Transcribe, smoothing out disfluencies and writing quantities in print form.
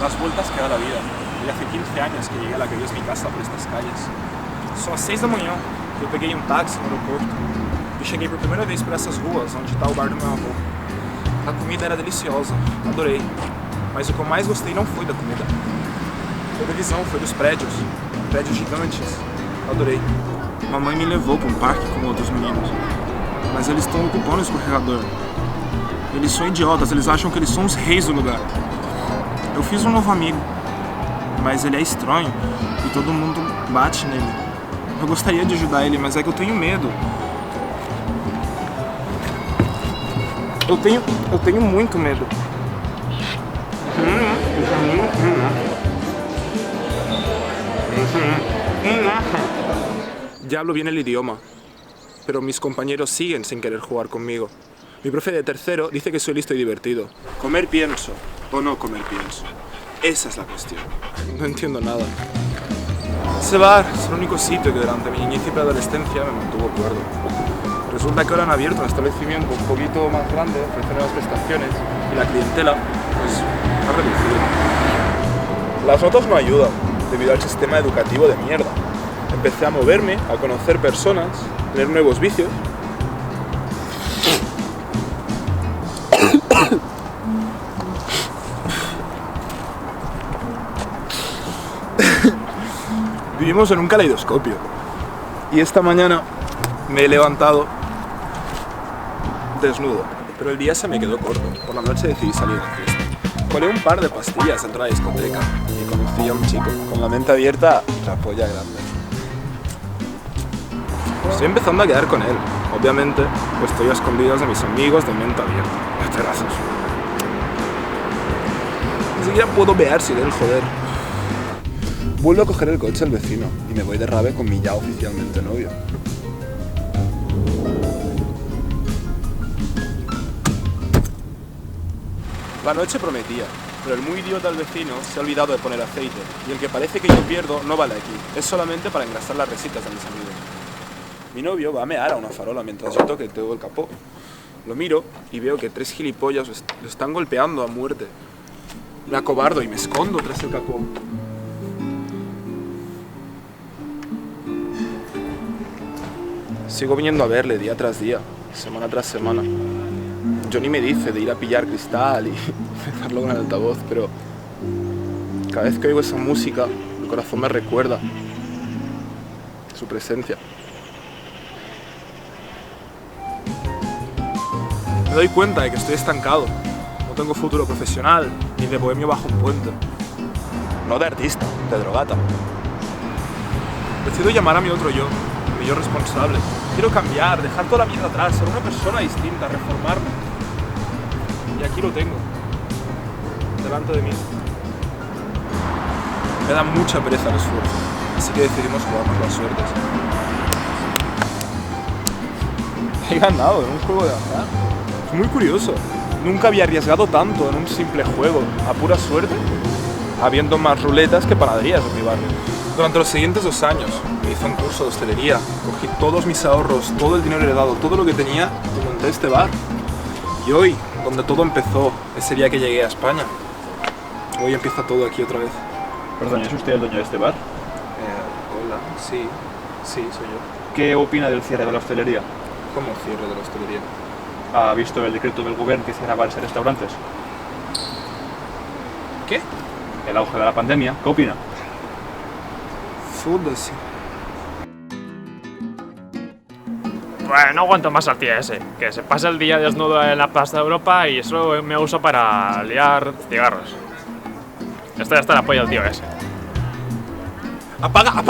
las vueltas que da la vida. Y hace 15 años que llegué a la que hoy es mi casa por estas calles. São às 6 da manhã, eu peguei um táxi no aeroporto e cheguei por primeira vez por essas ruas onde está o bar do meu avô. A comida era deliciosa, adorei. Mas o que eu mais gostei não foi da comida. Foi da visão, foi dos prédios gigantes. Adorei. Mamãe me levou para um parque com outros meninos, mas eles estão ocupando o escorregador. Eles são idiotas, eles acham que eles são os reis do lugar. Eu fiz um novo amigo, mas ele é estranho e todo mundo bate nele. Eu gostaria de ajudar ele, mas é que eu tenho medo. Eu tenho muito medo. Ya hablo bien el idioma, pero mis compañeros siguen sin querer jugar conmigo. Mi profe de tercero dice que soy listo y divertido. ¿Comer pienso o no comer pienso? Esa es la cuestión. No entiendo nada. Ese bar es el único sitio que durante mi niñez y preadolescencia me mantuvo cuerdo. Resulta que ahora han abierto un establecimiento un poquito más grande, ofrece nuevas prestaciones y la clientela pues ha reducido. Las notas no ayudan debido al sistema educativo de mierda. Empecé a moverme, a conocer personas, tener nuevos vicios. Vivimos en un caleidoscopio y esta mañana me he levantado desnudo, pero el día se me quedó corto. Por la noche decidí salir de fiesta. Colé un par de pastillas dentro de la discoteca y conocí a un chico con la mente abierta y la polla grande. Estoy empezando a quedar con él. Obviamente, estoy a escondidas de mis amigos de mente abierta. Terrazos. Ni siquiera puedo ver si él, joder. Vuelvo a coger el coche al vecino y me voy de rave con mi ya oficialmente novio. La noche prometía, pero el muy idiota del vecino se ha olvidado de poner aceite y el que parece que yo pierdo no vale aquí, es solamente para engrasar las resitas de mis amigos. Mi novio va a mear a una farola mientras yo toque todo el capó. Lo miro y veo que 3 gilipollas lo están golpeando a muerte. Me acobardo y me escondo tras el capó. Sigo viniendo a verle día tras día, semana tras semana. Johnny me dice de ir a pillar cristal y dejarlo con el altavoz, pero cada vez que oigo esa música, el corazón me recuerda su presencia. Me doy cuenta de que estoy estancado. No tengo futuro profesional, ni de bohemio bajo un puente. No de artista, de drogata. Decido llamar a mi otro yo, mi yo responsable. Quiero cambiar, dejar toda la mierda atrás, ser una persona distinta, reformarme. Y aquí lo tengo, delante de mí. Me da mucha pereza el esfuerzo, así que decidimos jugarnos las suertes. He ganado en un juego de azar. Es muy curioso. Nunca había arriesgado tanto en un simple juego, a pura suerte, habiendo más ruletas que panaderías en mi barrio. Durante los siguientes 2 años me hice un curso de hostelería, cogí todos mis ahorros, todo el dinero heredado, todo lo que tenía y monté este bar. Y hoy, donde todo empezó, ese día que llegué a España, hoy empieza todo aquí otra vez. Perdón, ¿es usted el dueño de este bar? Hola, sí, soy yo. ¿Qué opina del cierre de la hostelería? ¿Cómo cierre de la hostelería? ¿Ha visto el decreto del gobierno que cierra bares y restaurantes? ¿Qué? El auge de la pandemia, ¿qué opina? Foda-se. Bueno, no aguanto más al tío ese, que se pasa el día desnudo en la Plaza de Europa y eso me usa para liar cigarros. Estoy hasta la polla del tío ese. ¡Apaga!